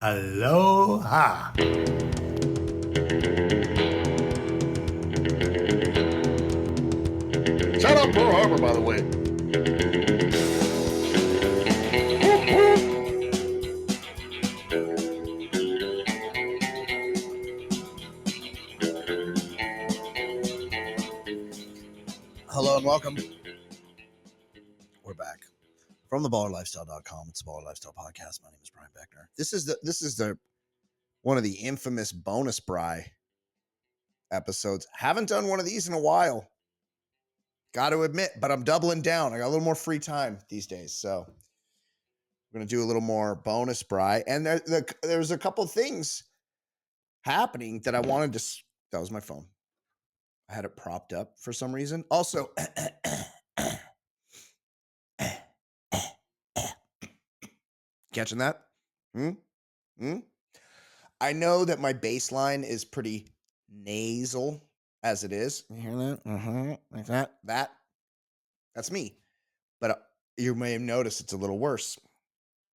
Aloha. Shout out Pearl Harbor, by the way. Hello and welcome. We're back from theballerlifestyle.com. It's the Baller Lifestyle Podcast. My name is Brian Beckner. This is the one of the infamous bonus Bry episodes. Haven't done one of these in a while. Got to admit, but I'm doubling down. I got a little more free time these days, so we're gonna do a little more bonus Bry. And there's a couple of things happening that I wanted to. That was my phone. I had it propped up for some reason. Also. Catching that? I know that my bass line is pretty nasal as it is. You hear that? Like that. That's me. But you may have noticed it's a little worse.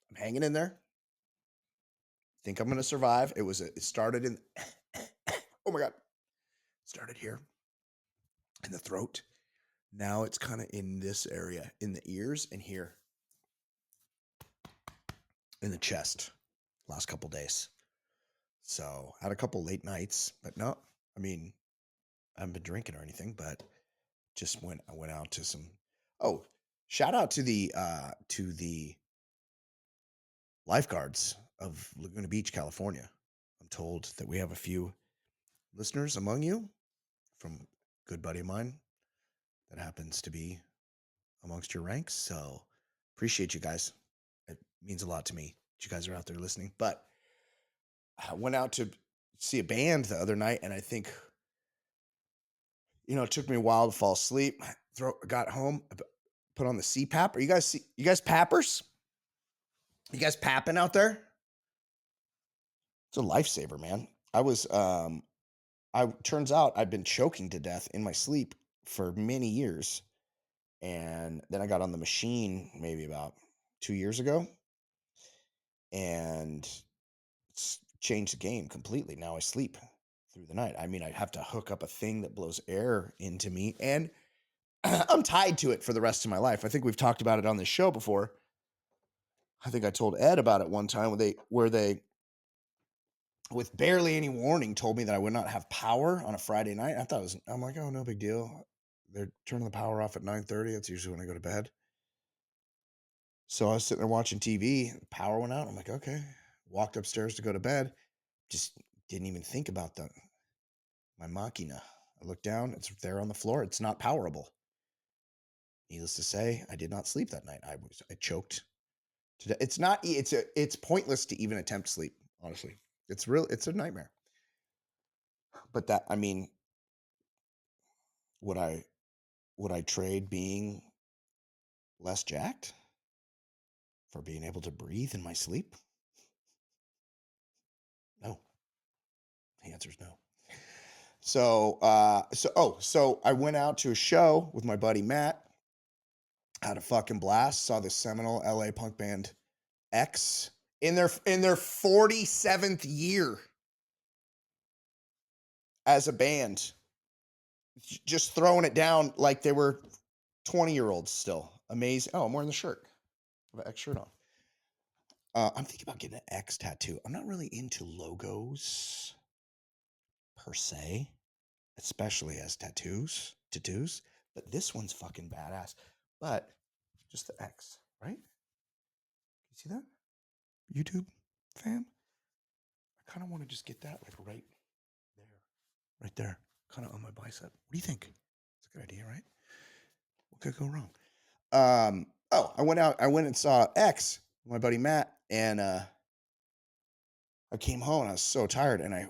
I'm hanging in there. Think I'm going to survive. It started in, oh my God. Started here in the throat. Now it's kind of in this area, in the ears and here in the chest last couple days. So had a couple late nights, but no, I mean, I haven't been drinking or anything, but just I went out to some. Oh, shout out to the lifeguards of Laguna Beach, California. I'm told that we have a few listeners among you from a good buddy of mine that happens to be amongst your ranks. So appreciate you guys. It means a lot to me that you guys are out there listening. But I went out to see a band the other night, and I think, it took me a while to fall asleep. Got home, put on the CPAP. Are you guys pappers? You guys papping out there? It's a lifesaver, man. Turns out I'd been choking to death in my sleep for many years. And then I got on the machine maybe about 2 years ago and it's changed the game completely. Now I sleep through the night. I mean, I have to hook up a thing that blows air into me, and I'm tied to it for the rest of my life. I think we've talked about it on this show before. I think I told Ed about it one time where they with barely any warning told me that I would not have power on a Friday night. I'm like, oh, no big deal. They're turning the power off at 9:30. That's usually when I go to bed. So I was sitting there watching TV. Power went out. I'm like, okay. Walked upstairs to go to bed. Just didn't even think about my machina. I looked down. It's there on the floor. It's not powerable. Needless to say, I did not sleep that night. I choked. It's pointless to even attempt sleep, honestly. It's a nightmare. But would I trade being less jacked for being able to breathe in my sleep? No. The answer is no. So I went out to a show with my buddy Matt. Had a fucking blast. Saw the seminal LA punk band X in their 47th year as a band. Just throwing it down like they were 20-year-olds still. Amazing. Oh, I'm wearing the shirt. I have an X shirt on. I'm thinking about getting an X tattoo. I'm not really into logos per se, especially as tattoos. But this one's fucking badass. But just the X, right? You see that? YouTube fam? I kind of want to just get that like right there, kind of on my bicep. What do you think? It's a good idea, right? What could go wrong? I went and saw X, my buddy Matt, and I came home and I was so tired, and I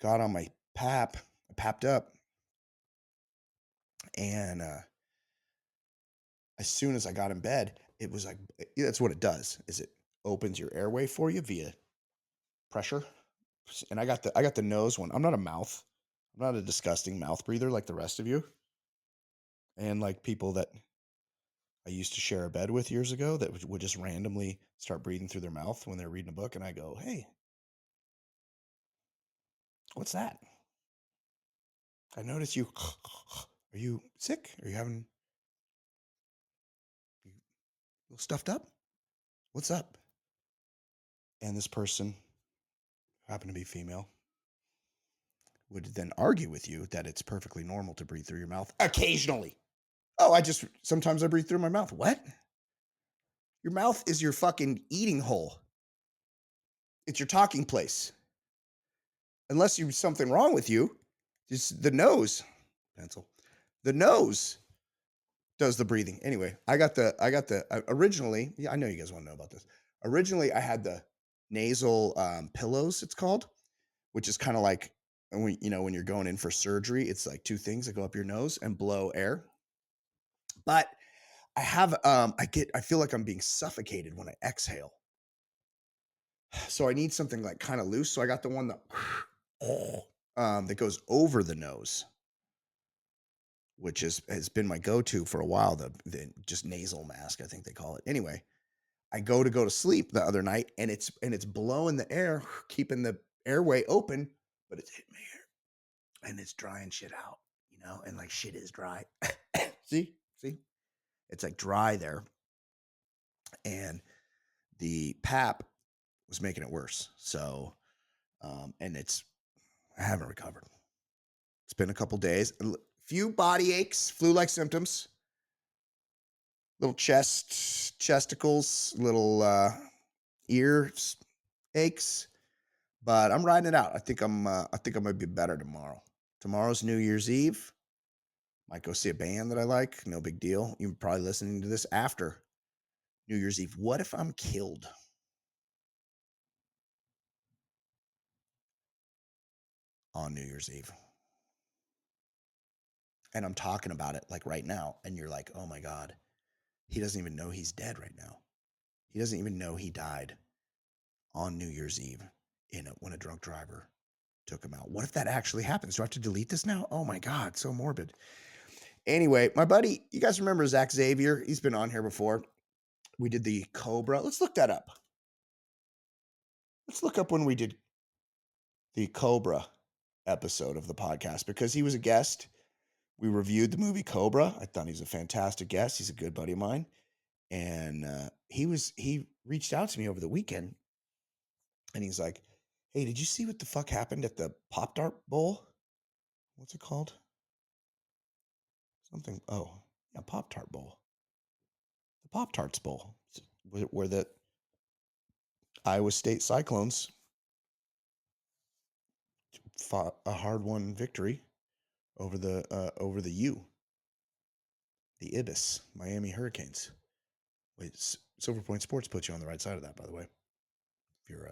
got on my pap, I papped up, and as soon as I got in bed, it was like, that's what it does, is it opens your airway for you via pressure. And I got the nose one. I'm not a disgusting mouth breather like the rest of you. And like people that I used to share a bed with years ago that would just randomly start breathing through their mouth when they're reading a book. And I go, hey, what's that? I noticed you. Are you sick? Are you having you a little stuffed up? What's up? And this person, who happened to be female, would then argue with you that it's perfectly normal to breathe through your mouth occasionally. Oh, sometimes I breathe through my mouth. What? Your mouth is your fucking eating hole. It's your talking place. Unless there's something wrong with you, just the nose, pencil, the nose does the breathing. Anyway, originally, yeah, I know you guys want to know about this. Originally, I had the nasal pillows, it's called, which is kind of like when you're going in for surgery, it's like two things that go up your nose and blow air. But I feel like I'm being suffocated when I exhale. So I need something like kind of loose. So I got the one that that goes over the nose, which has been my go-to for a while. The just nasal mask, I think they call it. Anyway, I go to sleep the other night, and it's blowing the air, keeping the airway open, but it's hitting my ear, and it's drying shit out, and like shit is dry. see, it's like dry there, and the pap was making it worse. So, and I haven't recovered. It's been a couple days, few body aches, flu-like symptoms, little chesticles, little ear aches, but I'm riding it out. I think I'm gonna be better tomorrow. Tomorrow's New Year's Eve. Might go see a band that I like. No big deal. You're probably listening to this after New Year's Eve. What if I'm killed on New Year's Eve? And I'm talking about it like right now, and you're like, oh my God, he doesn't even know he's dead right now. He doesn't even know he died on New Year's Eve when a drunk driver took him out. What if that actually happens? Do I have to delete this now? Oh my God, so morbid. Anyway, my buddy, you guys remember Zach Xavier? He's been on here before. We did the Cobra. Let's look that up. Let's look up when we did the Cobra episode of the podcast, because he was a guest. We reviewed the movie Cobra. I thought he was a fantastic guest. He's a good buddy of mine. And he reached out to me over the weekend, and he's like, hey, did you see what the fuck happened at the Pop Tart Bowl? What's it called? Something. Oh, yeah, Pop Tart Bowl. The Pop Tarts Bowl, where the Iowa State Cyclones fought a hard-won victory over the Ibis Miami Hurricanes. Wait, Silver Point Sports puts you on the right side of that, by the way. If you're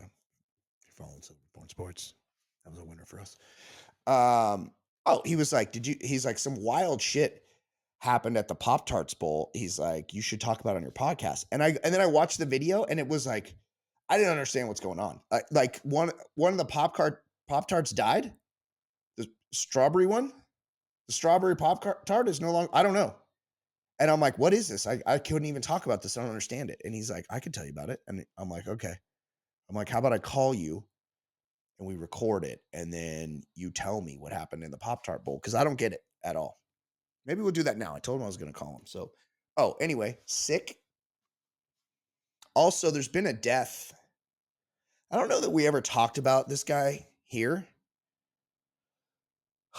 following Silver Point Sports, that was a winner for us. Oh, he was like, he's like, some wild shit happened at the Pop Tarts Bowl. He's like, you should talk about it on your podcast. And then I watched the video, and it was like, I didn't understand what's going on. Like one of the Pop Tarts died. The strawberry one, the strawberry Pop Tart is no longer. I don't know. And I'm like, what is this? I couldn't even talk about this. I don't understand it. And he's like, I can tell you about it. And I'm like, okay. I'm like, how about I call you and we record it, and then you tell me what happened in the Pop Tart Bowl, because I don't get it at all. Maybe we'll do that now. I told him I was going to call him. So, anyway, sick. Also, there's been a death. I don't know that we ever talked about this guy here,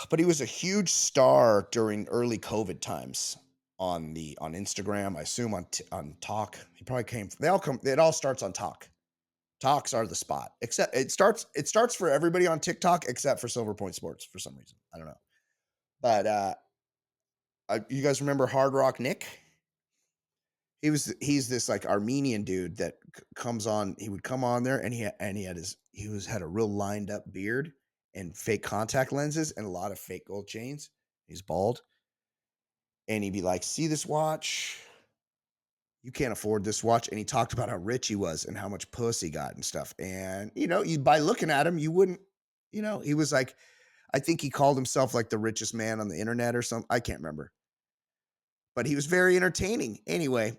but he was a huge star during early COVID times on Instagram. I assume on Talk. He probably came. It all starts on Talk. Talks are the spot. Except it starts for everybody on TikTok except for Silver Point Sports for some reason. I don't know. But you guys remember Hard Rock Nick? He's this like Armenian dude that comes on. He would come on there, and he had a real lined up beard and fake contact lenses and a lot of fake gold chains. He's bald, and he'd be like, "See this watch? You can't afford this watch." And he talked about how rich he was and how much puss he got and stuff. And by looking at him, you wouldn't. He was like, I think he called himself like the richest man on the internet or something. I can't remember. but he was very entertaining. Anyway,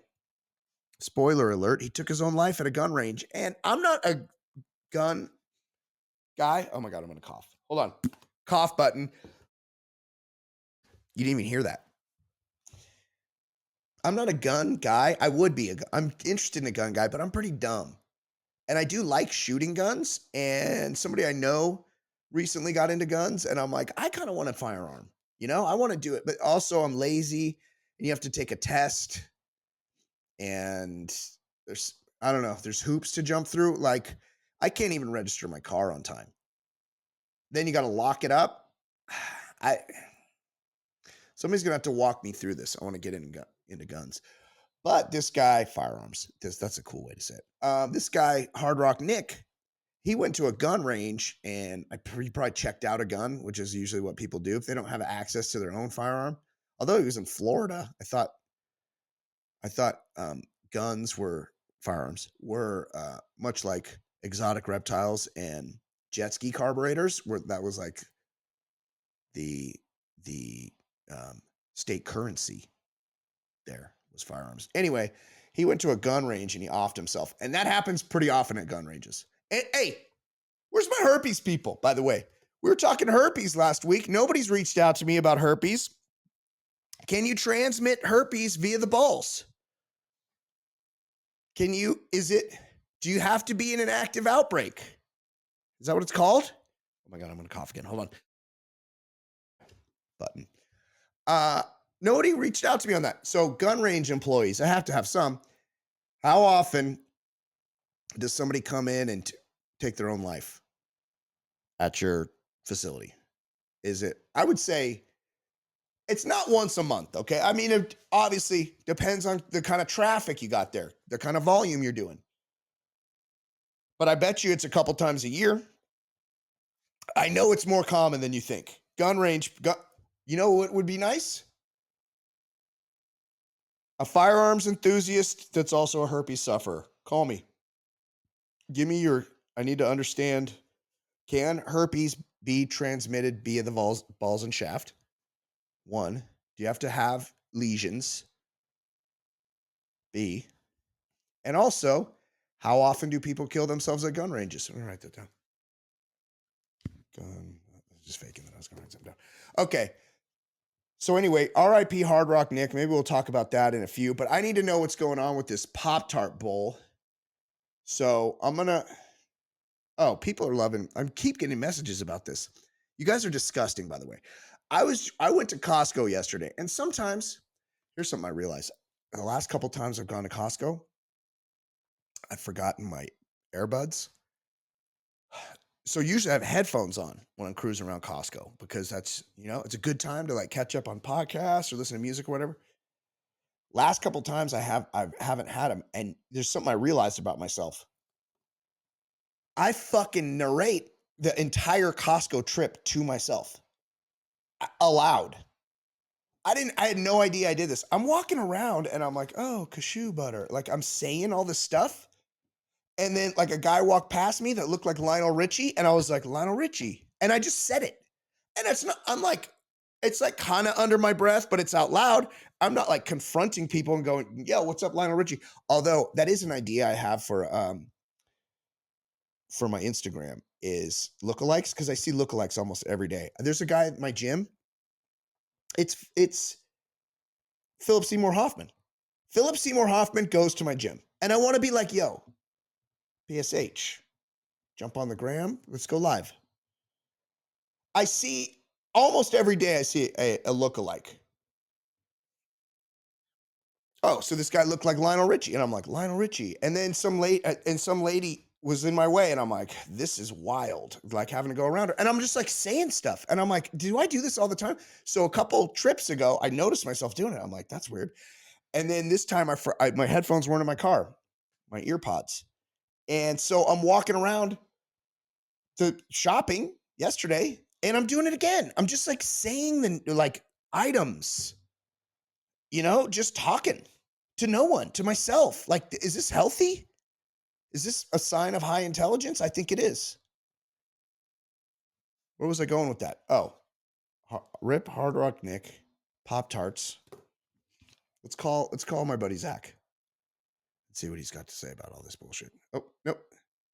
spoiler alert, he took his own life at a gun range. And I'm not a gun guy. Oh my God, I'm going to cough. Hold on. Cough button. You didn't even hear that. I'm not a gun guy. I would be. I'm interested in a gun guy, but I'm pretty dumb. And I do like shooting guns. And somebody I know recently got into guns. And I'm like, I kind of want a firearm. I want to do it. But also, I'm lazy. And you have to take a test. And I don't know, there's hoops to jump through. Like, I can't even register my car on time. Then you got to lock it up. Somebody's gonna have to walk me through this. I want to get into guns. But this guy, firearms. That's a cool way to say it. This guy, Hard Rock Nick, he went to a gun range and he probably checked out a gun, which is usually what people do if they don't have access to their own firearm. Although he was in Florida, I thought firearms were much like exotic reptiles and jet ski carburetors, where that was like the state currency. There was firearms. Anyway, he went to a gun range and he offed himself, and that happens pretty often at gun ranges. And hey, where's my herpes people? By the way, we were talking herpes last week. Nobody's reached out to me about herpes. Can you transmit herpes via the balls? Do you have to be in an active outbreak? Is that what it's called? Oh my God, I'm going to cough again. Hold on. Button. Nobody reached out to me on that. So gun range employees, I have to have some. How often does somebody come in and take their own life at your facility? I would say it's not once a month, okay? I mean, it obviously depends on the kind of traffic you got there, the kind of volume you're doing. But I bet you it's a couple times a year. I know it's more common than you think. Gun range, you know what would be nice? A firearms enthusiast that's also a herpes sufferer. Call me. I need to understand, can herpes be transmitted via the balls and shaft? One, do you have to have lesions? B, and also, how often do people kill themselves at gun ranges? I'm going to write that down. Gun, just faking that I was going to write something down. Okay. So anyway, RIP Hard Rock Nick. Maybe we'll talk about that in a few, but I need to know what's going on with this Pop Tart Bowl. So people are loving, I keep getting messages about this. You guys are disgusting, by the way. I went to Costco yesterday, and sometimes, here's something I realized. The last couple times I've gone to Costco, I've forgotten my earbuds. So usually I have headphones on when I'm cruising around Costco because that's, it's a good time to like catch up on podcasts or listen to music or whatever. Last couple times I haven't had them, and there's something I realized about myself. I fucking narrate the entire Costco trip to myself aloud. I had no idea I did this. I'm walking around and I'm like, oh, cashew butter. Like I'm saying all this stuff. And then like a guy walked past me that looked like Lionel Richie. And I was like, Lionel Richie. And I just said it. And it's like kind of under my breath, but it's out loud. I'm not like confronting people and going, yo, what's up, Lionel Richie? Although that is an idea I have for my Instagram is lookalikes, because I see lookalikes almost every day. There's a guy at my gym. It's Philip Seymour Hoffman. Philip Seymour Hoffman goes to my gym. And I want to be like, yo, PSH, jump on the gram. Let's go live. I see almost every day I see a lookalike. Oh, so this guy looked like Lionel Richie. And I'm like, Lionel Richie. And then some lady was in my way. And I'm like, this is wild. Like having to go around her. And I'm just like saying stuff. And I'm like, do I do this all the time? So a couple trips ago, I noticed myself doing it. I'm like, that's weird. And then this time my headphones weren't in my car, my ear pods. And so I'm walking around the shopping yesterday and I'm doing it again. I'm just like saying the like items, just talking to no one, to myself. Like, is this healthy? Is this a sign of high intelligence? I think it is. Where was I going with that? Oh, Rip Hard Rock Nick, Pop Tarts. Let's call my buddy Zach. Let's see what he's got to say about all this bullshit. Oh, nope.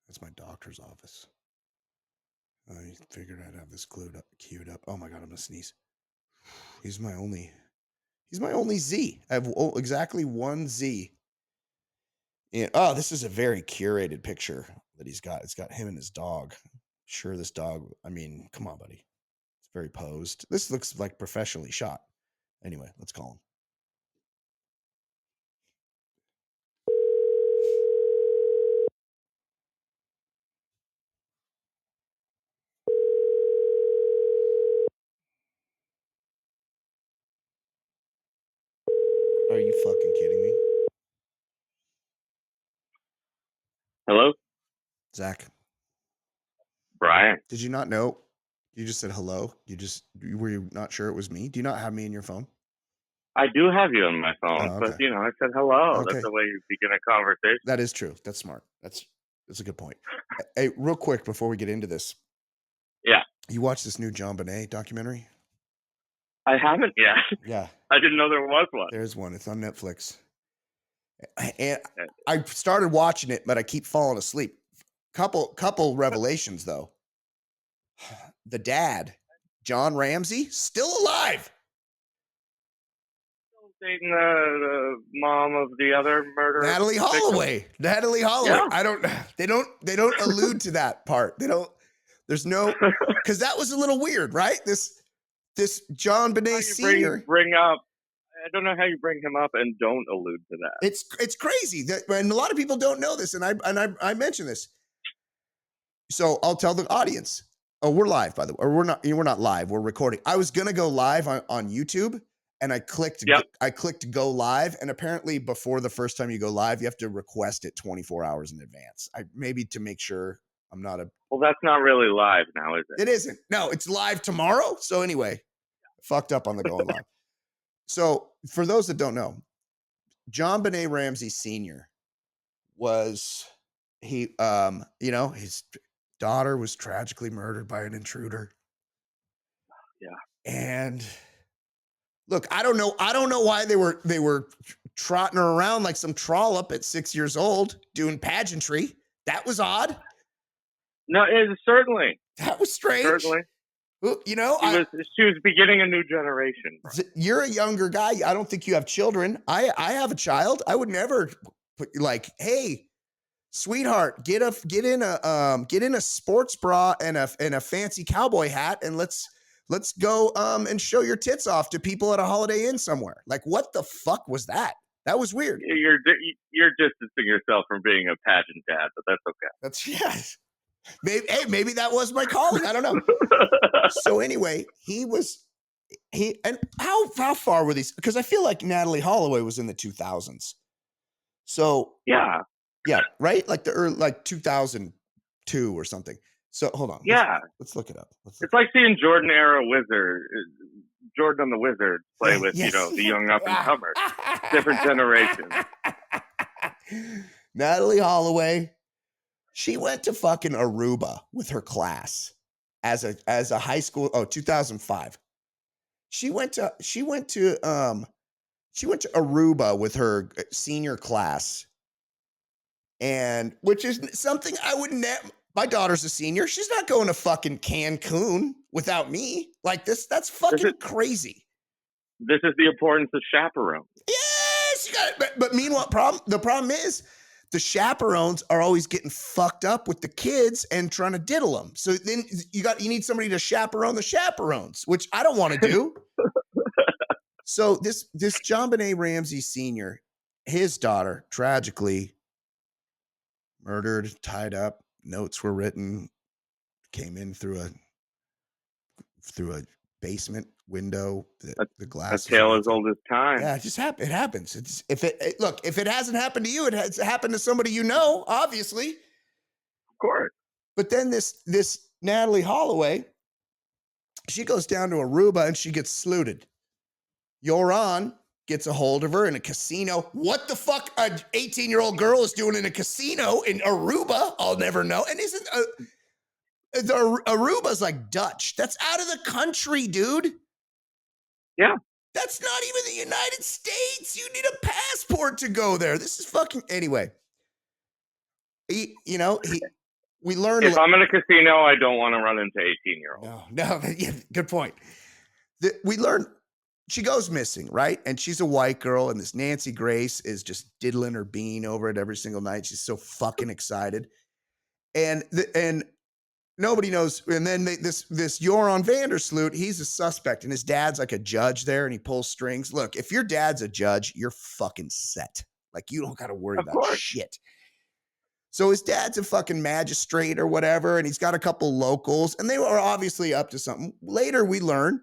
That's my doctor's office. I figured I'd have this queued up. Oh my God, I'm gonna sneeze. He's my only Z. I have exactly one Z. And, oh, this is a very curated picture that he's got. It's got him and his dog. Sure, this dog, I mean, come on, buddy. It's very posed. This looks like professionally shot. Anyway, let's call him. Are you fucking kidding me? Hello? Zach. Brian. Did you not know? You just said hello. Were you not sure it was me? Do you not have me in your phone? I do have you on my phone, Oh, okay. but I said hello. Okay. That's the way you begin a conversation. That is true. That's smart. That's a good point. Hey, real quick before we get into this. Yeah. You watched this new John Bonet documentary? I haven't yet. Yeah. I didn't know there was one. There's one. It's on Netflix. And I started watching it, but I keep falling asleep. Couple revelations though. The dad, John Ramsey, still alive. Dating the mom of the other murderer, Natalie Holloway. Yeah. They don't allude to that part. There's no, because that was a little weird, right? This John Bonet Sr. bring up. I don't know how you bring him up and don't allude to that. It's crazy and a lot of people don't know this, and I mention this. So I'll tell the audience. Oh, we're live, by the way. Or we're not live. We're recording. I was gonna go live on YouTube, and I clicked go live, and apparently before the first time you go live, you have to request it 24 hours in advance. Maybe to make sure I'm not a. Well, that's not really live now, is it? It isn't. No, it's live tomorrow. So anyway, fucked up on the going live. So for those that don't know, John Bonet Ramsey Sr. was his daughter was tragically murdered by an intruder. Yeah. And look, I don't know why they were trotting her around like some trollop at 6 years old doing pageantry. That was odd. No, certainly. That was strange. Certainly. She was beginning a new generation. Bro. You're a younger guy. I don't think you have children. I have a child. I would never put like, hey, sweetheart, get in a sports bra and a fancy cowboy hat, and let's go and show your tits off to people at a Holiday Inn somewhere. Like, what the fuck was that? That was weird. You're distancing yourself from being a pageant dad, but that's okay. That's yes. Maybe that was my calling. I don't know. So anyway, and how far were these? Because I feel like Natalie Holloway was in the 2000s. So yeah, right, like the early, like 2002 or something. So hold on. Yeah, let's look it up. It's like seeing Jordan on the Wizard play with the young up and comers. Different generation. Natalie Holloway. She went to fucking Aruba with her class as a high school. Oh, 2005. She went to Aruba with her senior class, and which is something I wouldn't. My daughter's a senior. She's not going to fucking Cancun without me. Like this. That's fucking crazy. This is the importance of chaperones. Yes, you got it. But meanwhile, the problem is, the chaperones are always getting fucked up with the kids and trying to diddle them. So then you need somebody to chaperone the chaperones, which I don't want to do. So this John Bonet Ramsey Sr., his daughter, tragically murdered, tied up. Notes were written, came in through a basement window. The glass. A tale as old as time. Yeah, it happens. If it hasn't happened to you, it has happened to somebody you know, obviously. Of course. But then this Natalie Holloway, she goes down to Aruba and she gets sleuted. Yoran gets a hold of her in a casino. What the fuck an 18-year-old girl is doing in a casino in Aruba? I'll never know. And Aruba's like Dutch. That's out of the country, dude. Yeah. That's not even the United States. You need a passport to go there. This is fucking anyway. We learned. If I'm in a casino, I don't want to run into 18-year-olds. No, yeah, good point. We learned she goes missing, right? And she's a white girl, and this Nancy Grace is just diddling her bean over it every single night. She's so fucking excited, and nobody knows. And then this Joran Vandersloot, he's a suspect, and his dad's like a judge there, and he pulls strings. Look, if your dad's a judge, you're fucking set. Like, you don't got to worry about shit. So his dad's a fucking magistrate or whatever, and he's got a couple locals, and they were obviously up to something. Later, we learn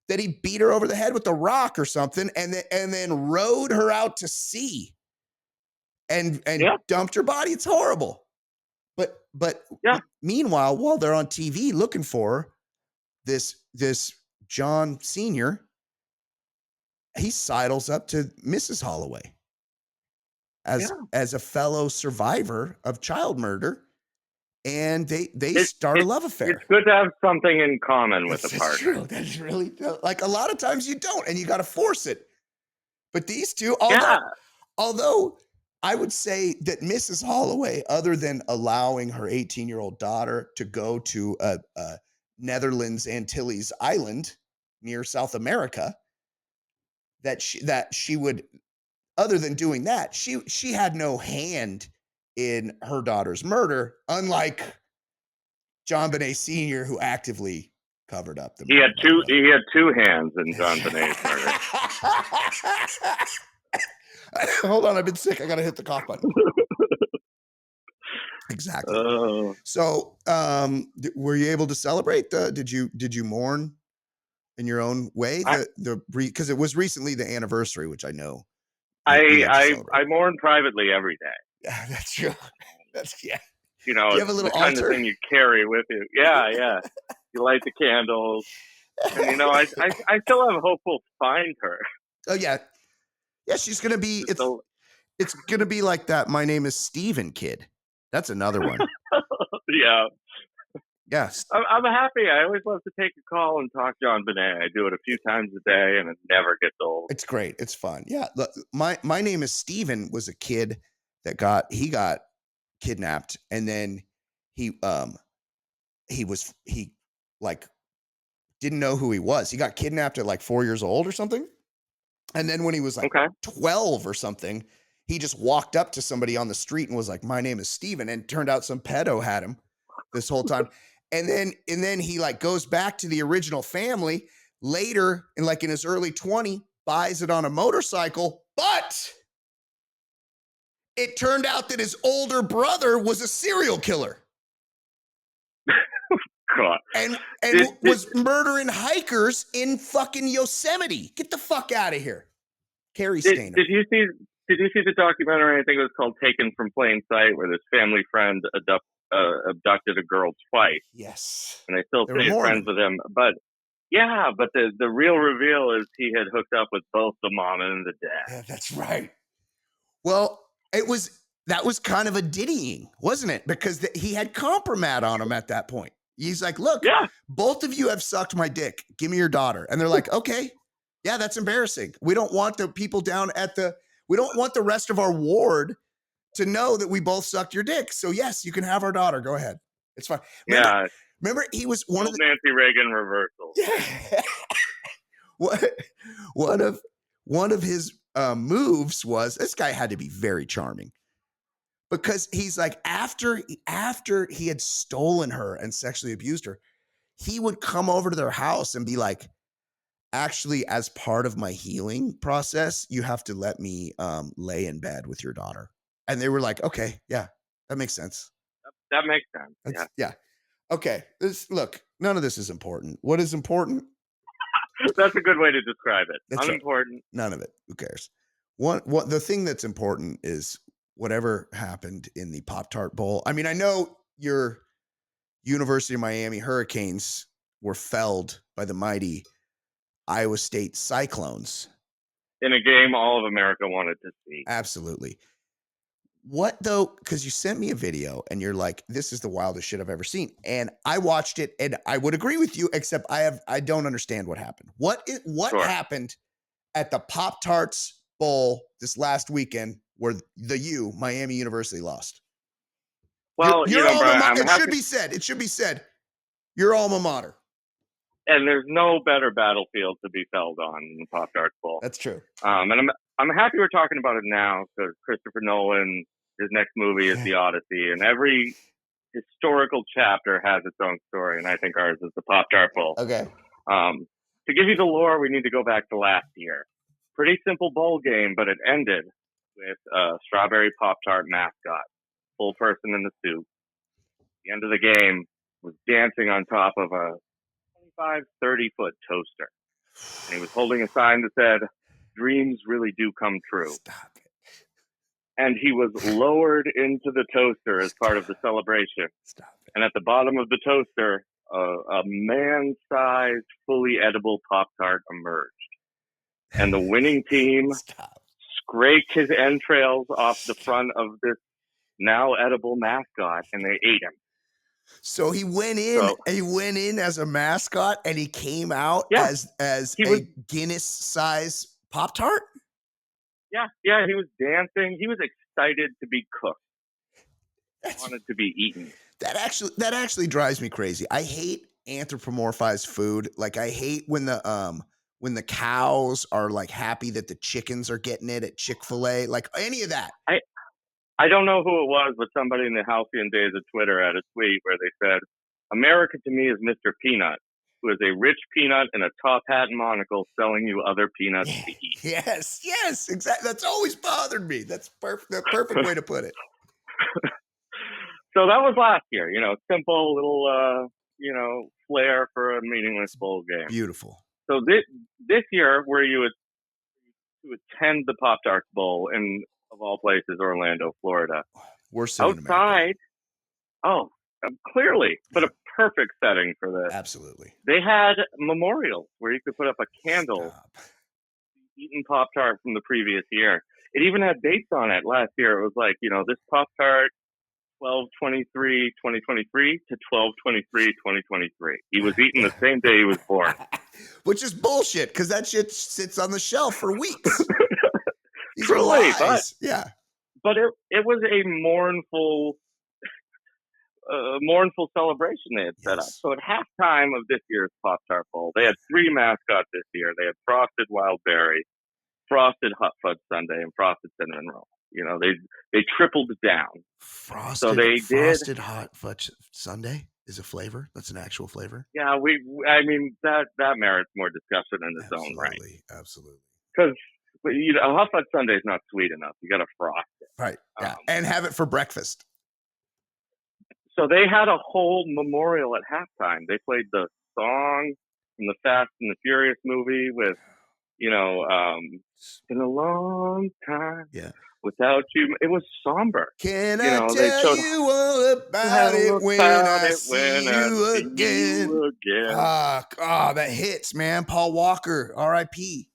that he beat her over the head with a rock or something, and then rowed her out to sea and dumped her body. It's horrible. But meanwhile, while they're on TV looking for her, this John Sr., he sidles up to Mrs. Holloway as a fellow survivor of child murder, and they start a love affair. It's good to have something in common with a partner. True. That's really, like, a lot of times you don't, and you got to force it. But these two, although I would say that Mrs. Holloway, other than allowing her 18-year-old daughter to go to a Netherlands Antilles island near South America, that she would, other than doing that, she had no hand in her daughter's murder, unlike John Bonet Sr., who actively covered up the murder. He had two hands in John Bonet's murder. Hold on, I've been sick. I gotta hit the cough button. Exactly. So, were you able to celebrate? Did you mourn in your own way? Because it was recently the anniversary, which I know. I mourn privately every day. Yeah, that's true. You know, you have a little the kind of thing you carry with you. Yeah. You light the candles, and I still have hope we'll find her. Oh yeah. She's gonna be. It's gonna be like that. My name is Steven kid. That's another one. Yeah. Yes. I'm happy. I always love to take a call and talk John Bonet. I do it a few times a day, and it never gets old. It's great. It's fun. Yeah. Look, my name is Steven was a kid that got kidnapped, and then he didn't know who he was. He got kidnapped at like 4 years old or something. And then when he was like 12 or something, he just walked up to somebody on the street and was like, "My name is Steven." And it turned out some pedo had him this whole time. And then he like goes back to the original family later, and like in his early 20s, buys it on a motorcycle. But it turned out that his older brother was a serial killer. God. And was murdering hikers in fucking Yosemite. Get the fuck out of here. Carrie Stainer. Did you see the documentary? I think it was called Taken from Plain Sight, where this family friend abducted a girl twice. Yes. And they still stay friends with him. But the real reveal is he had hooked up with both the mom and the dad. Yeah, that's right. Well, that was kind of a diddying, wasn't it? Because he had compromat on him at that point. He's like, "Look, both of you have sucked my dick. Give me your daughter." And they're like, "Okay, yeah, that's embarrassing. We don't want the people we don't want the rest of our ward to know that we both sucked your dick. So yes, you can have our daughter. Go ahead. It's fine." Remember he was one of the Nancy Reagan reversal. Yeah. One of his moves was, this guy had to be very charming. Because he's like, after he had stolen her and sexually abused her, he would come over to their house and be like, "Actually, as part of my healing process, you have to let me lay in bed with your daughter." And they were like, "Okay, yeah, that makes sense." That makes sense. Yeah. Okay. Look, none of this is important. What is important? That's a good way to describe it. That's unimportant. Right. None of it. Who cares? The thing that's important is whatever happened in the Pop Tart Bowl. I mean, I know your University of Miami Hurricanes were felled by the mighty Iowa State Cyclones. In a game all of America wanted to see. Absolutely. What though? Because you sent me a video and you're like, "This is the wildest shit I've ever seen." And I watched it and I would agree with you, except I don't understand what happened. What happened at the Pop Tarts Bowl this last weekend where the Miami University lost. Well, your alma Brian, mater. It should be said. It should be said. Your alma mater. And there's no better battlefield to be felled on than the Pop Tart Bowl. That's true. And I'm happy we're talking about it now because Christopher Nolan, his next movie is The Odyssey, and every historical chapter has its own story, and I think ours is the Pop Tart Bowl. Okay. To give you the lore, we need to go back to last year. Pretty simple bowl game, but it ended with a strawberry Pop Tart mascot, full person in the suit. The end of the game was dancing on top of a 25, 30-foot toaster. And he was holding a sign that said, "Dreams really do come true." Stop it. And he was lowered into the toaster as part of the celebration. Stop it. And at the bottom of the toaster, a man-sized, fully edible Pop-Tart emerged. And the winning team scraped his entrails off the front of this now edible mascot, and they ate him. So he went in. He went in as a mascot, and he came out as a Guinness-size Pop-Tart. Yeah, he was dancing. He was excited to be cooked. He wanted to be eaten. That actually drives me crazy. I hate anthropomorphized food. Like I hate when the cows are like happy that the chickens are getting it at Chick-fil-A. Like any of that. I don't know who it was, but somebody in the halcyon days of Twitter had a tweet where they said, "America to me is Mr. Peanut, who is a rich peanut in a top hat and monocle selling you other peanuts to eat." Yes, exactly. That's always bothered me. That's the perfect way to put it. So that was last year, simple little, flair for a meaningless bowl game. Beautiful. So this year, where you would attend the Pop Tart Bowl in, of all places, Orlando, Florida. Worst city outside. Oh, clearly, but a perfect setting for this. Absolutely. They had memorials where you could put up a candle, eaten Pop Tart from the previous year. It even had dates on it. Last year, it was like, this Pop Tart 12/23/2023 to 12/23/2023. He was eaten the same day he was born. Which is bullshit, because that shit sits on the shelf for weeks. Truly, but it was a mournful celebration they had set up. So at halftime of this year's Pop Tart Bowl, they had 3 mascots this year. They had Frosted Wild Berry, Frosted Hot Fudge Sundae, and Frosted Cinnamon Roll. They tripled down. Frosted Hot Fudge Sundae is a flavor. That's an actual flavor. Yeah, that merits more discussion in its own right. Absolutely. Because a Hot Fudge Sundae is not sweet enough. You got to frost it. Right. Yeah. And have it for breakfast. So they had a whole memorial at halftime. They played the song from the Fast and the Furious movie with, it's been a long time without you. It was somber. Can I tell you all about it when I see you again? That hits, man. Paul Walker, R.I.P.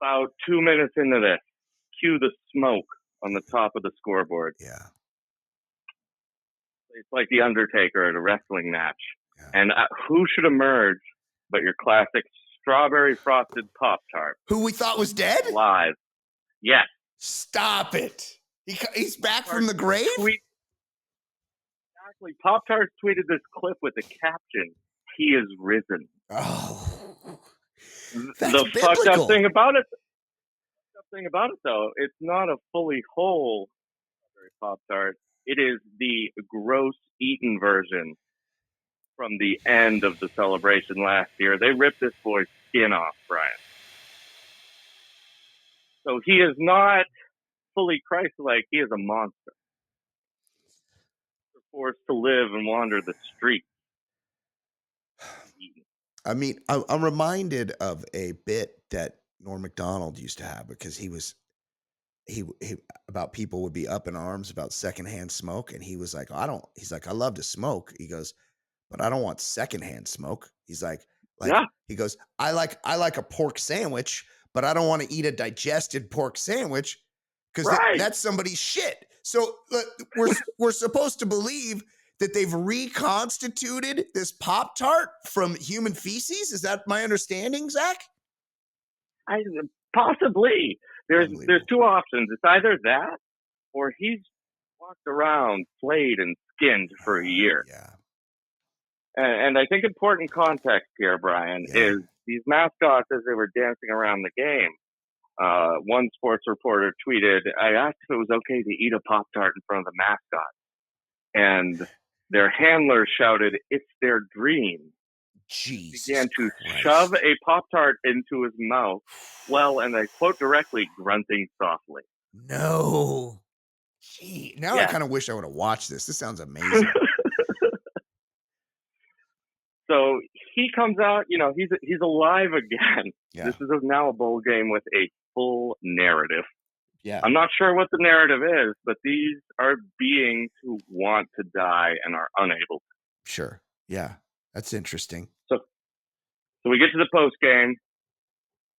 About 2 minutes into this, cue the smoke on the top of the scoreboard. Yeah. It's like the Undertaker at a wrestling match. Yeah. And who should emerge but your classic strawberry frosted Pop-Tart? Who we thought was dead? Alive. Yes. Stop it. He's back from the grave? Exactly. Pop-Tart tweeted this clip with the caption, "He is risen." Oh. The fucked up thing about it, though, it's not a fully whole Pop-Tart. It is the gross eaten version from the end of the celebration last year. They ripped this boy's skin off, Brian. So he is not fully Christ-like. He is a monster. They're forced to live and wander the streets. I mean, I'm reminded of a bit that Norm Macdonald used to have, because he about people would be up in arms about secondhand smoke, and he was like, I love to smoke. He goes, but I don't want secondhand smoke. He's like, he goes, I like a pork sandwich, but I don't want to eat a digested pork sandwich because that's somebody's shit. So we're supposed to believe that they've reconstituted this Pop-Tart from human feces. Is that my understanding, Zach? Possibly. There's two options. It's either that, or he's walked around, played, and skinned for a year. Yeah. And I think important context here, Brian, is these mascots as they were dancing around the game. One sports reporter tweeted, "I asked if it was okay to eat a Pop-Tart in front of the mascot." And their handler shouted, "It's their dream." Jesus Began to Christ. shove a Pop-Tart into his mouth, well, and I quote directly, grunting softly. No. Gee, now I kind of wish I would have watched this. This sounds amazing. So he comes out, he's alive again. Yeah. This is now a bowl game with a full narrative. Yeah. I'm not sure what the narrative is, but these are beings who want to die and are unable to. Sure. Yeah. That's interesting. So we get to the post game,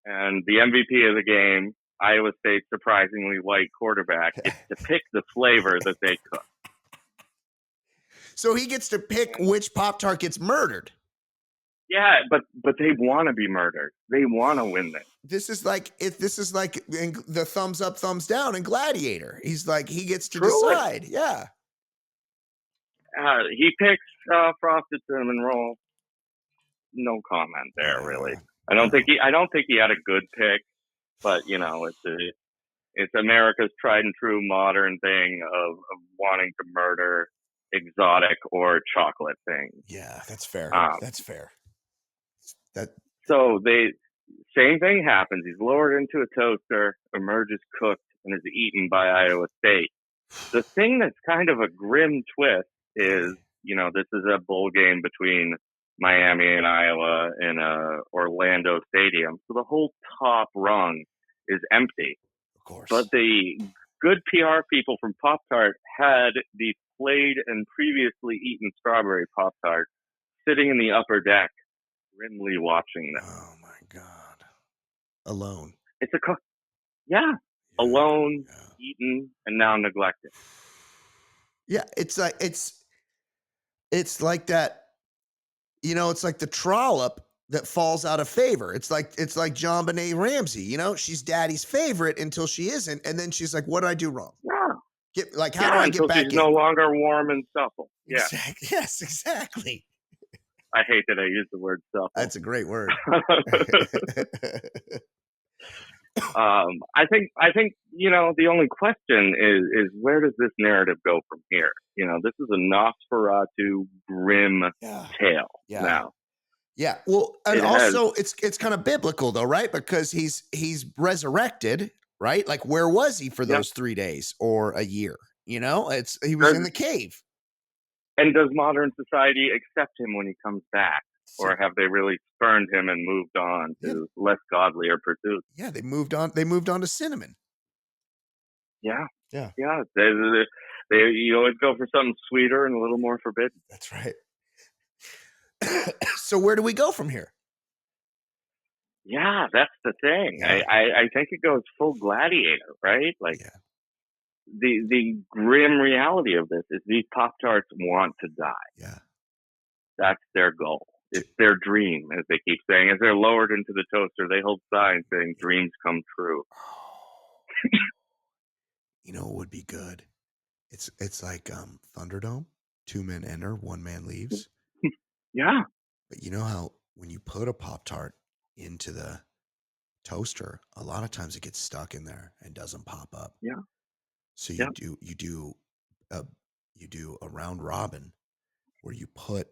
and the MVP of the game, Iowa State's surprisingly white quarterback, gets to pick the flavor that they cook. So he gets to pick which Pop-Tart gets murdered. Yeah, but they want to be murdered. They want to win this. This is like the thumbs up, thumbs down in Gladiator. He's like, he gets to Truly. decide. Yeah. He picks frosted cinnamon roll. No comment there, really. I don't think he had a good pick, but it's America's tried and true modern thing of wanting to murder exotic or chocolate things. Yeah, that's fair. That's fair. So same thing happens. He's lowered into a toaster, emerges cooked, and is eaten by Iowa State. The thing that's kind of a grim twist is, this is a bowl game between Miami and Iowa in a Orlando stadium. So the whole top rung is empty. Of course. But the good PR people from Pop-Tart had the played and previously eaten strawberry Pop-Tart sitting in the upper deck, grimly watching them. Oh my God. Alone. It's alone, eaten, and now neglected. Yeah, it's like that, it's like the trollop that falls out of favor. It's like JonBenet Ramsey, she's daddy's favorite until she isn't, and then she's like, what did I do wrong? Yeah. How do I get back she's in? no longer warm and supple. Yeah. Exactly. Yes, exactly. I hate that I use the word supple. That's a great word. I think the only question is where does this narrative go from here? This is a Nosferatu grim tale now. Yeah. Well, and it's kind of biblical though, right? Because he's resurrected, right? Like where was he for those 3 days or a year? He was in the cave. And does modern society accept him when he comes back? Or have they really spurned him and moved on to less godlier pursuits? Yeah, they moved on. They moved on to cinnamon. Yeah. Yeah. Yeah. You always go for something sweeter and a little more forbidden. That's right. So where do we go from here? Yeah, that's the thing. Yeah. I think it goes full Gladiator, right? The grim reality of this is these Pop-Tarts want to die. Yeah. That's their goal. It's their dream, as they keep saying. As they're lowered into the toaster, they hold signs saying dreams come true. What would be good? It's like Thunderdome. 2 men enter, 1 man leaves. Yeah. But you know how when you put a Pop-Tart into the toaster, a lot of times it gets stuck in there and doesn't pop up. Yeah. So you do a round robin where you put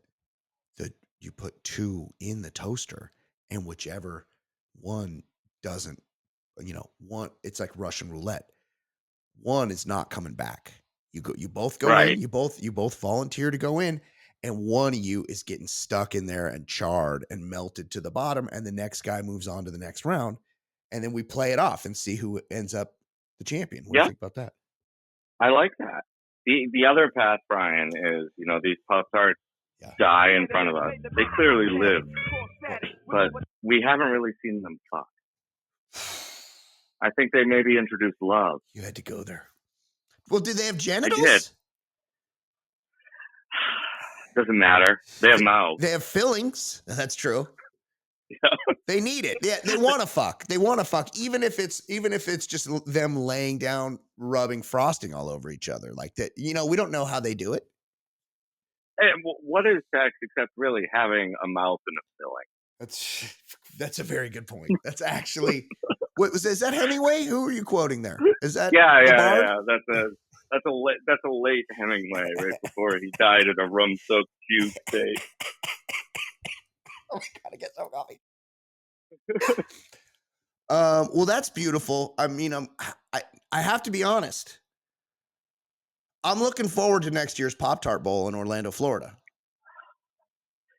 2 in the toaster, and whichever one doesn't, one, it's like Russian roulette. One is not coming back. You both go in, you both volunteer to go in, and one of you is getting stuck in there and charred and melted to the bottom, and the next guy moves on to the next round, and then we play it off and see who ends up the champion. What do you think about that? I like that. The other path, Brian, is these Pop-Tarts die in front of us. They clearly live, but we haven't really seen them fuck. I think they maybe introduced love. You had to go there. Well, did they have genitals? I did. Doesn't matter. They have mouths. They have fillings. That's true. Yeah. They need it. Yeah, they want to fuck. They want to fuck, even if it's just them laying down, rubbing frosting all over each other like that. We don't know how they do it. And what is sex except really having a mouth and a filling? That's a very good point. That's actually is that Hemingway? Who are you quoting there? Is that Yeah, the yeah, bard? yeah. That's a late Hemingway, right before he died in a rum-soaked fugue state. Oh my god, I get so coffee. Well, that's beautiful. I mean, I have to be honest. I'm looking forward to next year's Pop Tart Bowl in Orlando, Florida.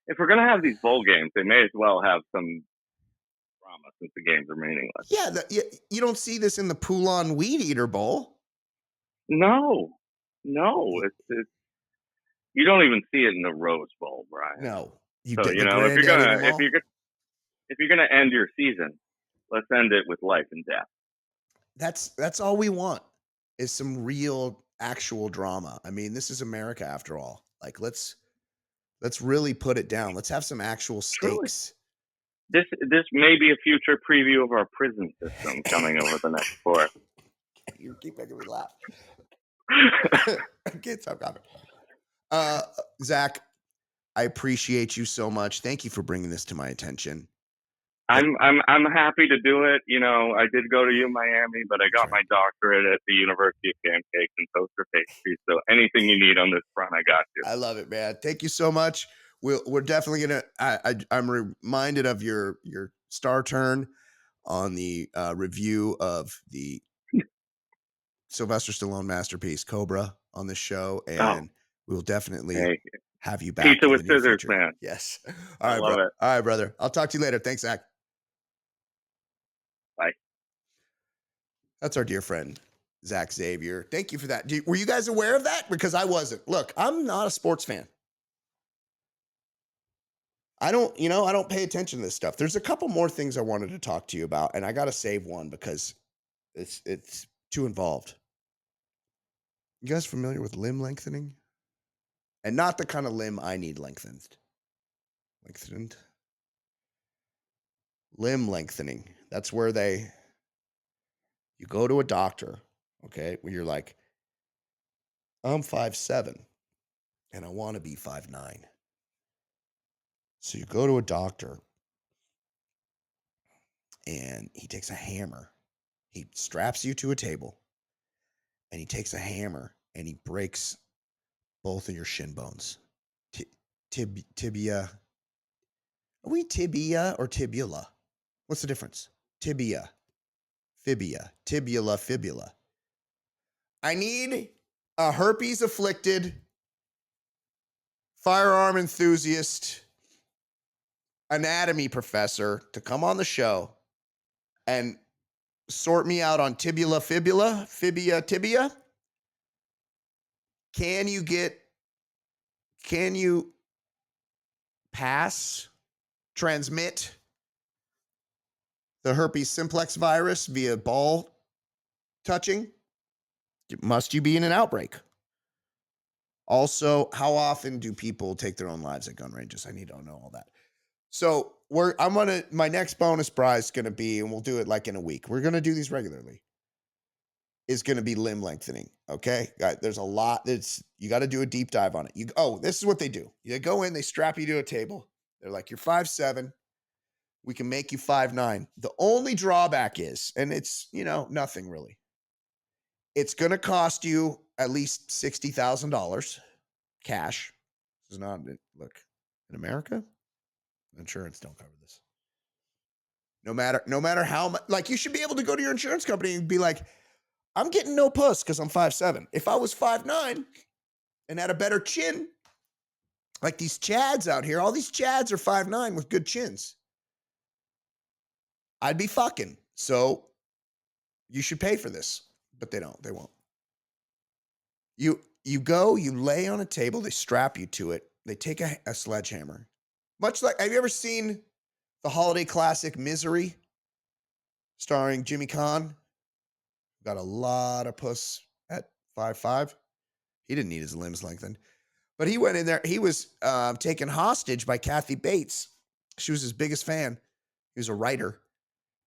If we're gonna have these bowl games, they may as well have some drama since the games are meaningless. Yeah, you don't see this in the Poulon Weed Eater Bowl. No, it's you don't even see it in the Rose Bowl, Brian. No, So if you're gonna end your season, let's end it with life and death. That's all we want is some real, actual drama. I mean, this is America after all. Like, let's really put it down. Let's have some actual stakes. This may be a future preview of our prison system coming over the next 4. You keep making me laugh. I can't stop laughing. Zach, I appreciate you so much. Thank you for bringing this to my attention. I'm happy to do it. I did go to Miami, but I got my doctorate at the University of Pancakes and Toaster Pastries. So anything you need on this front, I got you. I love it, man. Thank you so much. We're definitely gonna. I'm reminded of your star turn on the review of the Sylvester Stallone masterpiece Cobra on this show, and we will definitely have you back. Pizza with scissors, man. Yes. I love it. All right, brother. I'll talk to you later. Thanks, Zach. Bye. That's our dear friend, Zach Xavier. Thank you for that. Were you guys aware of that? Because I wasn't. Look, I'm not a sports fan. I don't pay attention to this stuff. There's a couple more things I wanted to talk to you about, and I got to save one because it's too involved. You guys familiar with limb lengthening? And not the kind of limb I need lengthened. Limb lengthening. That's where you go to a doctor, okay, when you're like, I'm 5'7", and I want to be 5'9". So you go to a doctor, and he takes a hammer. He straps you to a table, and he takes a hammer, and he breaks both of your shin bones. Tibia. Are we tibia or tibula? What's the difference? Tibia, fibia, tibula, fibula. I need a herpes-afflicted firearm enthusiast anatomy professor to come on the show and sort me out on tibula, fibula, fibia, tibia. Can you transmit the herpes simplex virus via ball touching? Must you be in an outbreak? Also, how often do people take their own lives at gun ranges? I need to know all that. So my next bonus prize is gonna be, and we'll do it like in a week. We're gonna do these regularly. Is gonna be limb lengthening. Okay, there's a lot. You got to do a deep dive on it. This is what they do. You go in, they strap you to a table. They're like, you're 5'7". We can make you 5'9". The only drawback is, and it's nothing really. It's gonna cost you at least $60,000 cash. This is not look in America. Insurance don't cover this. No matter how much, like, you should be able to go to your insurance company and be like, I'm getting no puss because I'm 5'7". If I was 5'9" and had a better chin, like these Chads out here, all these Chads are 5'9" with good chins, I'd be fucking. So you should pay for this, but they don't. They won't. You lay on a table, they strap you to it. They take a sledgehammer. Much like, have you ever seen the holiday classic Misery, starring Jimmy Caan? Got a lot of puss at 5'5". He didn't need his limbs lengthened. But he went in there. He was taken hostage by Kathy Bates. She was his biggest fan. He was a writer.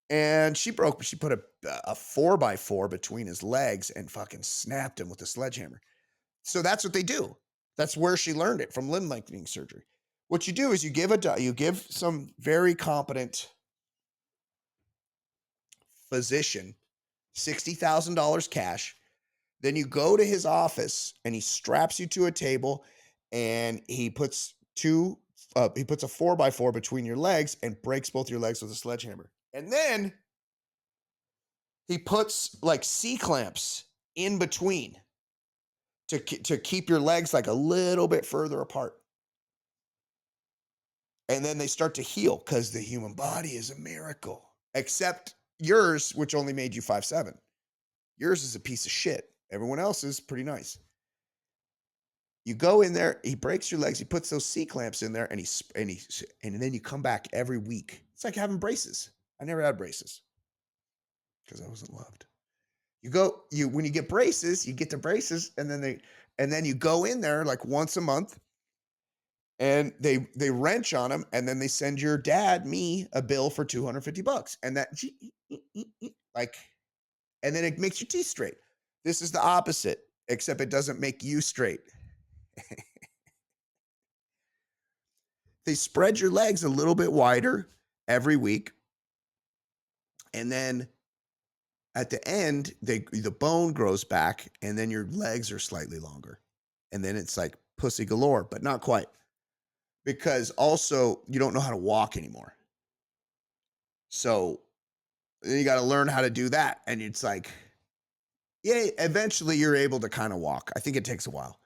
And she put a 4x4 between his legs and fucking snapped him with a sledgehammer. So that's what they do. That's where she learned it, from limb lengthening surgery. What you do is you give some very competent physician $60,000 cash. Then you go to his office and he straps you to a table and he puts a 4x4 between your legs and breaks both your legs with a sledgehammer. And then he puts like C-clamps in between to keep your legs like a little bit further apart. And then they start to heal because the human body is a miracle. Except yours, which only made you 5'7". Yours is a piece of shit. Everyone else is pretty nice. You go in there, he breaks your legs, he puts those C-clamps in there, and then you come back every week. It's like having braces. I never had braces because I wasn't loved. When you get braces, you get the braces, and then you go in there like once a month, and they wrench on them, and then they send your dad, me, a bill for $250, and and then it makes your teeth straight. This is the opposite, except it doesn't make you straight. They spread your legs a little bit wider every week, and then at the end, the bone grows back, and then your legs are slightly longer. And then it's like pussy galore, but not quite. Because also, you don't know how to walk anymore. So you got to learn how to do that. And it's like, yeah, eventually you're able to kind of walk. I think it takes a while.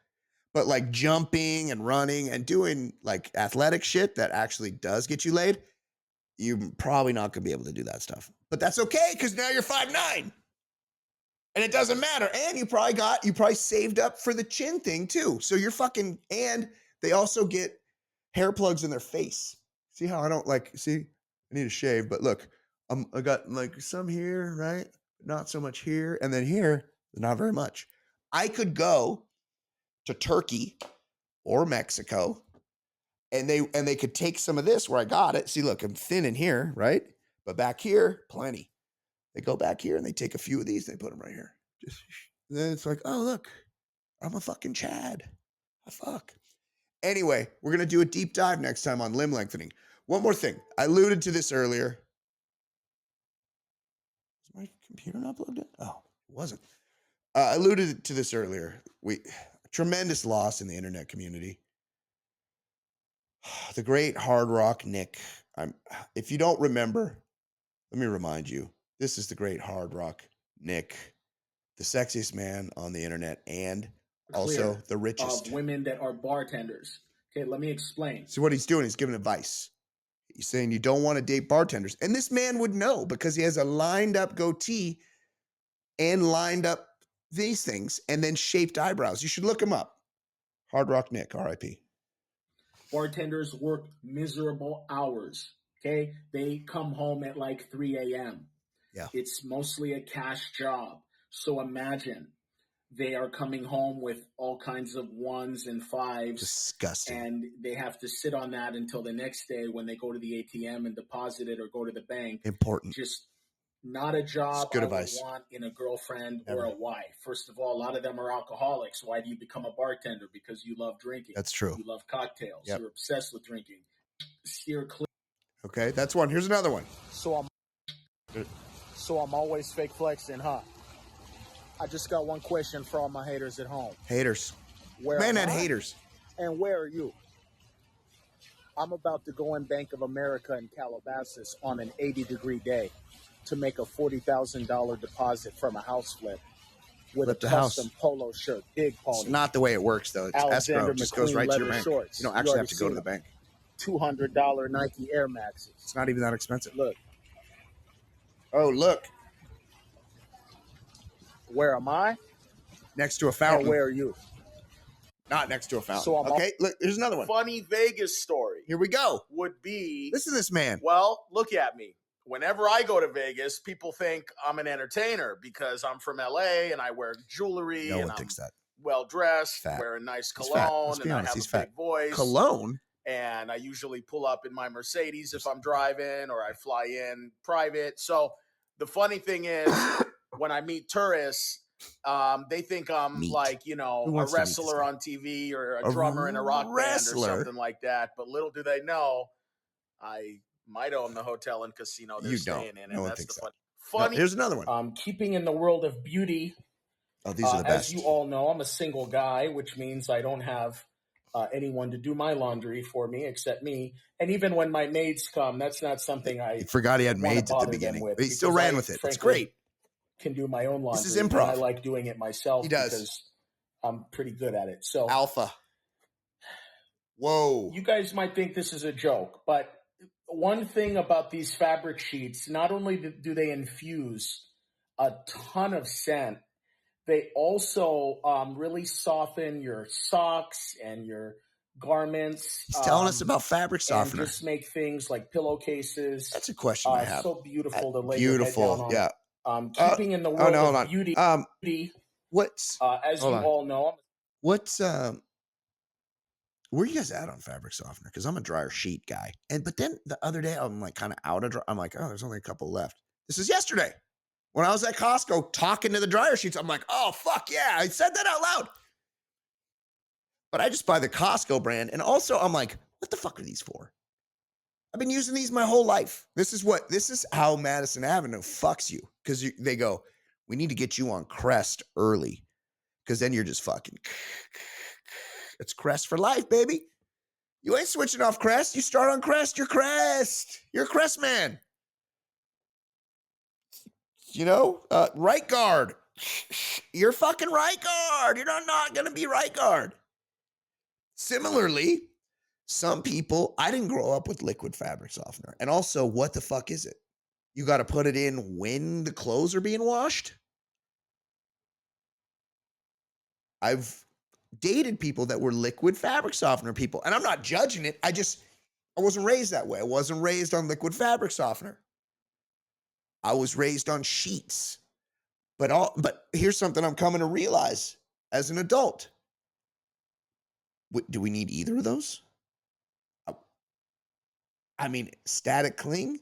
But like jumping and running and doing like athletic shit that actually does get you laid, you're probably not going to be able to do that stuff. But that's okay, because now you're 5'9". And it doesn't matter. And you probably saved up for the chin thing too. So you're fucking, and they also get hair plugs in their face. See how I don't I need a shave, but look, I got like some here, right? Not so much here. And then here, not very much. I could go to Turkey or Mexico and they could take some of this where I got it. See, look, I'm thin in here, right? But back here, plenty. They go back here and they take a few of these, they put them right here. Then it's like, oh, look, I'm a fucking Chad. Fuck. Anyway, we're going to do a deep dive next time on limb lengthening. One more thing. I alluded to this earlier. Is my computer not plugged in? Oh, it wasn't. I alluded to this earlier. Tremendous loss in the internet community. The great Hard Rock Nick. If you don't remember, let me remind you. This is the great Hard Rock Nick, the sexiest man on the internet and also the richest. Of women that are bartenders. Okay, let me explain. So what he's doing, he's giving advice. He's saying you don't want to date bartenders. And this man would know because he has a lined up goatee and lined up these things and then shaped eyebrows. You should look him up. Hard Rock Nick, R.I.P. Bartenders work miserable hours. Okay, they come home at like 3 a.m. Yeah. It's mostly a cash job. So imagine they are coming home with all kinds of 1s and 5s. Disgusting. And they have to sit on that until the next day when they go to the ATM and deposit it or go to the bank. Important. Just not a job good I advice. would want in a girlfriend Never. or a wife. First of all, a lot of them are alcoholics. Why do you become a bartender? Because you love drinking. That's true. You love cocktails. Yep. You're obsessed with drinking. Steer clear. Okay, that's one. Here's another one. So I'm always fake flexing, huh? I just got one question for all my haters at home. Haters. Where Man am had I? haters. And where are you? I'm about to go in Bank of America in Calabasas on an 80-degree day to make a $40,000 deposit from a house flip with Flip a the house. custom polo shirt, big pony. It's not the way it works, though. It's Alexander escrow. It just goes McQueen right to your leather bank. shorts. You don't You actually have already to go to seen the bank. $200 Nike Air Maxes. It's not even that expensive. Look, Oh, look. where am I? Next to a And fountain. where are you? Not next to a fountain. So I'm okay, look, here's another one. Funny Vegas story Here we go. would be, Listen to this man. well, look at me. Whenever I go to Vegas, people think I'm an entertainer because I'm from LA and I wear jewelry No and one I'm thinks that. well dressed, Fat. wear a nice He's fat. cologne, Let's be and honest, I have he's a fat. big voice. Cologne? and I usually pull up in my Mercedes if I'm driving, or I fly in private. So the funny thing is, when I meet tourists, they think I'm like, Who a wants to meet this wrestler guy? on TV or A a drummer in a rock band or wrestler? something like that. But little do they know, I might own the hotel and casino they're You don't. staying in, No and one that's thinks the that. funny. Here's another one. Keeping in the world of beauty, Oh, these are the best. as you all know, I'm a single guy, which means I don't have anyone to do my laundry for me except me. And even when my maids come, that's not something I forgot he had wanna maids at the bother them beginning. with, But he still because ran I, with it. It's frankly, great. can do my own laundry. This is And I improv. like doing it myself He does. because I'm pretty good at it. So Alpha. Whoa. you guys might think this is a joke, but one thing about these fabric sheets, not only do they infuse a ton of scent, they also really soften your socks and your garments. He's telling us about fabric and softener. just make things like pillowcases That's a question I have. so beautiful to lay your head down on. Yeah. Keeping in the world hold of on. beauty, What's as you hold on. all know, What's where you guys at on fabric softener? Because I'm a dryer sheet guy. But then the other day I'm like kind of out of I'm like, oh, there's only a couple left. This is yesterday. When I was at Costco talking to the dryer sheets, I'm like, oh fuck yeah. I said that out loud. But I just buy the Costco brand. And also I'm like, what the fuck are these for? I've been using these my whole life. This is how Madison Avenue fucks you. Because they go, we need to get you on Crest early. Because then you're just fucking. It's Crest for life, baby. You ain't switching off Crest. You start on Crest, you're Crest. You're a Crest man. Right guard. You're fucking right guard. You're not going to be right guard. Similarly, some people, I didn't grow up with liquid fabric softener. And also, what the fuck is it? You got to put it in when the clothes are being washed? I've dated people that were liquid fabric softener people. And I'm not judging it. I wasn't raised that way. I wasn't raised on liquid fabric softener. I was raised on sheets. But here's something I'm coming to realize as an adult. Do we need either of those? I mean, static cling?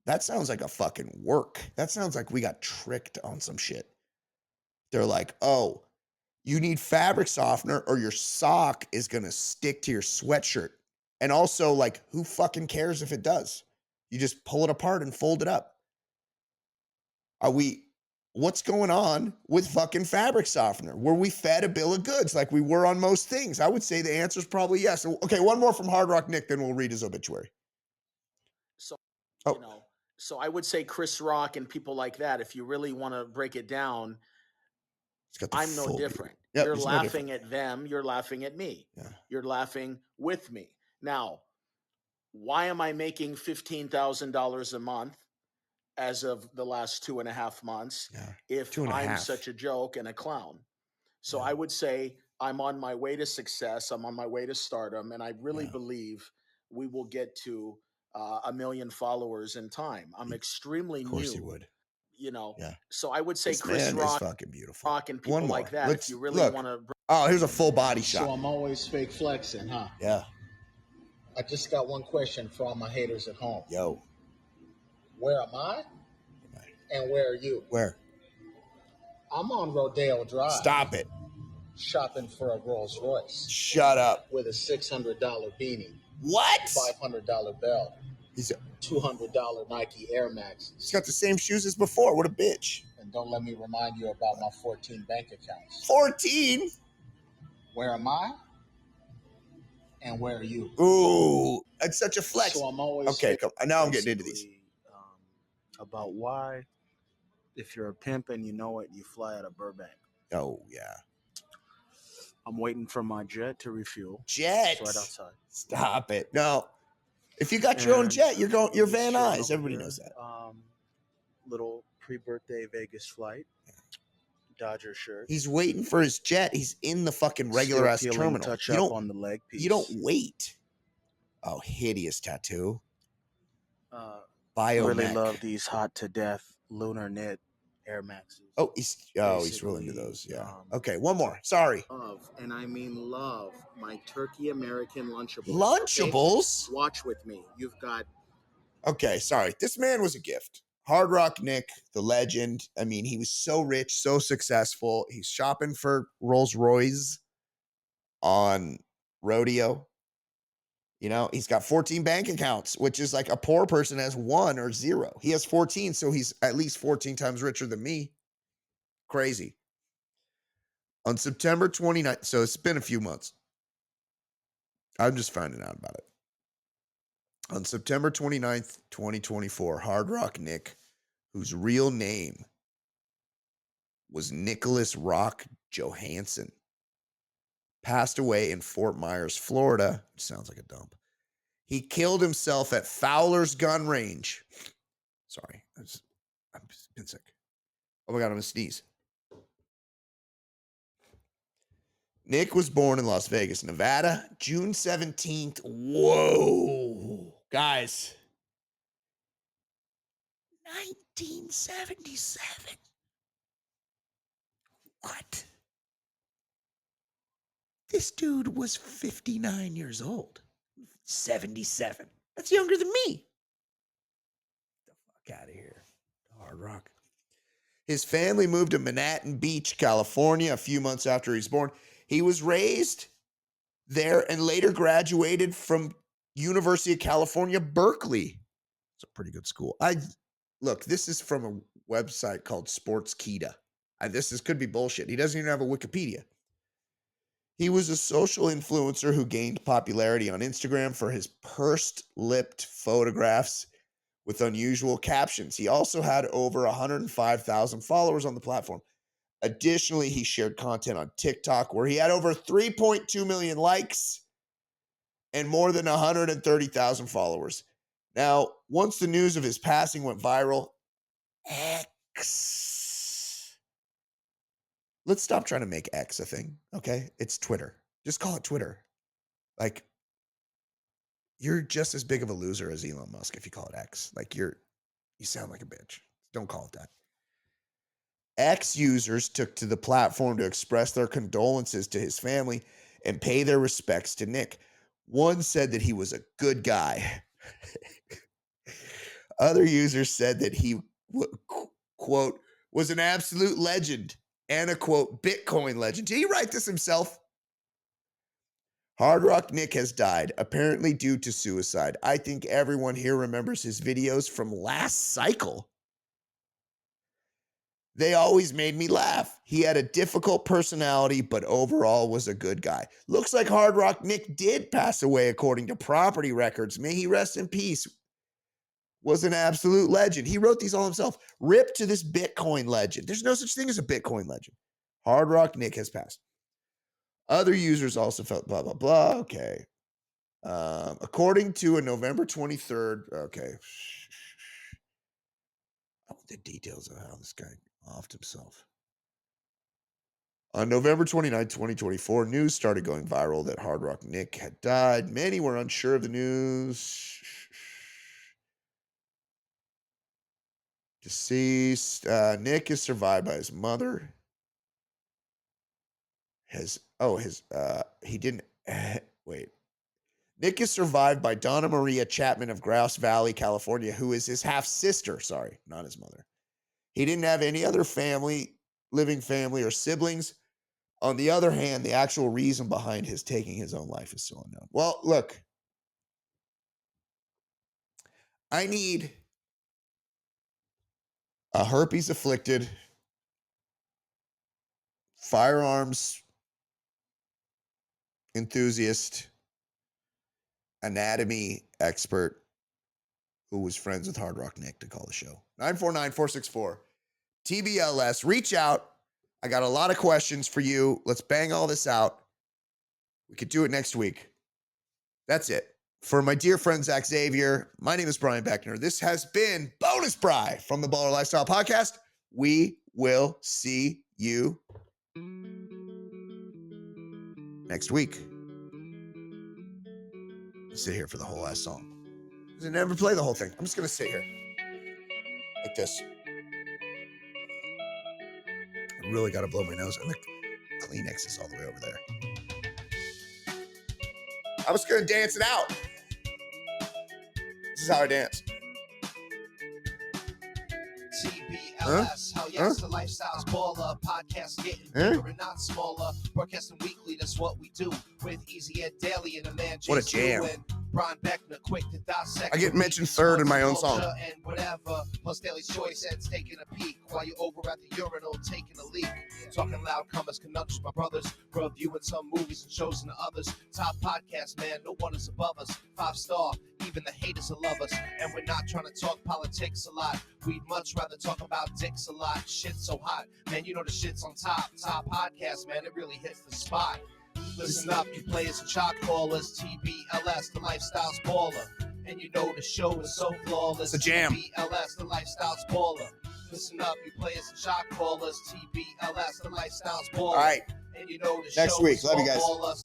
That sounds like a fucking work. That sounds like we got tricked on some shit. They're like, oh, you need fabric softener or your sock is going to stick to your sweatshirt. And also, like, who fucking cares if it does? You just pull it apart and fold it up. What's going on with fucking fabric softener? Were we fed a bill of goods like we were on most things? I would say the answer is probably yes. Okay, one more from Hard Rock Nick, then we'll read his obituary. So, so I would say Chris Rock and people like that, if you really want to break it down, I'm no different. Yep, you're laughing at them. You're laughing at me. Yeah. You're laughing with me. Now, why am I making $15,000 a month as of the last 2.5 months if I'm such a joke and a clown? So I would say I'm on my way to success. I'm on my way to stardom. And I really believe we will get to 1 million followers in time. I'm extremely new. Of course he would. So I would say This Chris man Rock, is fucking beautiful. and people One more. like that. If you really want to. Oh, here's a full body shot. So I'm always fake flexing, huh? Yeah. I just got one question for all my haters at home. Yo. Where am I? And where are you? Where? I'm on Rodeo Drive. Stop it. Shopping for a Rolls Royce. Shut up. With a $600 beanie. What? $500 belt. He's a $200 Nike Air Max. He's got the same shoes as before. What a bitch. And don't let me remind you about my 14 bank accounts. 14? Where am I? And where are you? Ooh, that's such a flex. So I'm always okay. Now I'm getting into these. About why, if you're a pimp and you know it, you fly out of Burbank. Oh yeah. I'm waiting for my jet to refuel. Jet. It's right outside. Stop it. No. If you got your own jet, you're Van Nuys. Everybody knows that. Little pre-birthday Vegas flight. Dodger shirt. He's waiting for his jet. He's in the fucking regular ass terminal. Touch up on the leg piece. You don't wait. Oh, hideous tattoo. Really Biomech. love these hot to death lunar knit Air Maxes. Oh, he's real into those. Yeah. Okay, one more. Sorry. Love, and I mean love, my Turkey American Lunchables. Lunchables? Okay? Watch with me. You've got... Okay, sorry. This man was a gift. Hard Rock Nick, the legend. I mean, he was so rich, so successful. He's shopping for Rolls Royce on Rodeo. You know, he's got 14 bank accounts, which is like a poor person has 1 or 0. He has 14, so he's at least 14 times richer than me. Crazy. On September 29th, so it's been a few months. I'm just finding out about it. On September 29th, 2024, Hard Rock Nick, whose real name was Nicholas Rock Johansson, passed away in Fort Myers, Florida. Sounds like a dump. He killed himself at Fowler's Gun Range. Sorry, I've been sick. Oh my God, I'm gonna sneeze. Nick was born in Las Vegas, Nevada, June 17th. Whoa, guys. 1977. What? This dude was 59 years old. 77. That's younger than me. Get the fuck out of here. Hard Rock. His family moved to Manhattan Beach, California, a few months after he was born. He was raised there and later graduated from University of California, Berkeley. It's a pretty good school. Look, this is from a website called Sportskeeda. This could be bullshit. He doesn't even have a Wikipedia. He was a social influencer who gained popularity on Instagram for his pursed-lipped photographs with unusual captions. He also had over 105,000 followers on the platform. Additionally, he shared content on TikTok where he had over 3.2 million likes and more than 130,000 followers. Now, once the news of his passing went viral, X. Let's stop trying to make X a thing, okay? It's Twitter. Just call it Twitter. Like, you're just as big of a loser as Elon Musk if you call it X. Like, you sound like a bitch. Don't call it that. X users took to the platform to express their condolences to his family and pay their respects to Nick. One said that he was a good guy. Other users said that he, quote, was an absolute legend and a, quote, Bitcoin legend. Did he write this himself? Hard Rock Nick has died, apparently due to suicide. I think everyone here remembers his videos from last cycle. They always made me laugh. He had a difficult personality, but overall was a good guy. Looks like Hard Rock Nick did pass away according to property records. May he rest in peace. Was an absolute legend. He wrote these all himself. Rip to this Bitcoin legend. There's no such thing as a Bitcoin legend. Hard Rock Nick has passed. Other users also felt blah, blah, blah. Okay. According to a November 23rd, okay. I want the details of how this guy offed himself. On November 29, 2024, news started going viral that Hard Rock Nick had died. Many were unsure of the news. Deceased. Nick is survived by his mother. He didn't, wait. Nick is survived by Donna Maria Chapman of Grouse Valley, California, who is his half-sister. Sorry, not his mother. He didn't have any other living family or siblings. On the other hand, the actual reason behind his taking his own life is still unknown. Well, look, I need a herpes-afflicted firearms enthusiast, anatomy expert who was friends with Hard Rock Nick to call the show. 949-464-TBLS. Reach out. I got a lot of questions for you. Let's bang all this out. We could do it next week. That's it. For my dear friend Zach Xavier, my name is Brian Beckner. This has been Bonus Bri from the Baller Lifestyle Podcast. We will see you next week. I'll sit here for the whole last song. I never play the whole thing. I'm just going to sit here like this. really got to blow my nose. And the Kleenex is all the way over there. I was going to dance it out. This is how I dance. TBLS, hell yes, the Lifestyles Baller podcast, getting bigger and not smaller. Broadcasting weekly, that's what we do. With Easy Ed Daily and a man, what a jam. Brian Beckner, quick to dissect. I get mentioned third in my own song. And whatever, plus Daily Choice Ed's taking a peek while you're over at the urinal taking a leak. Talking loud, comers, conundrums, my brothers. Reviewing some movies and shows and others. Top podcast, man, no one is above us. 5-star, even the haters will love us. And we're not trying to talk politics a lot. We'd much rather talk about dicks a lot. Shit's so hot, man, you know the shit's on top. Top podcast, man, it really hits the spot. Listen up, you players and shot callers. TBLS, the Lifestyles Baller. And you know the show is so flawless. It's a jam. TBLS, the Lifestyles Baller. Listen up, you players and shot callers. TBLS, the Lifestyles Baller. All right. And you know the next show week. is Love so you guys. flawless.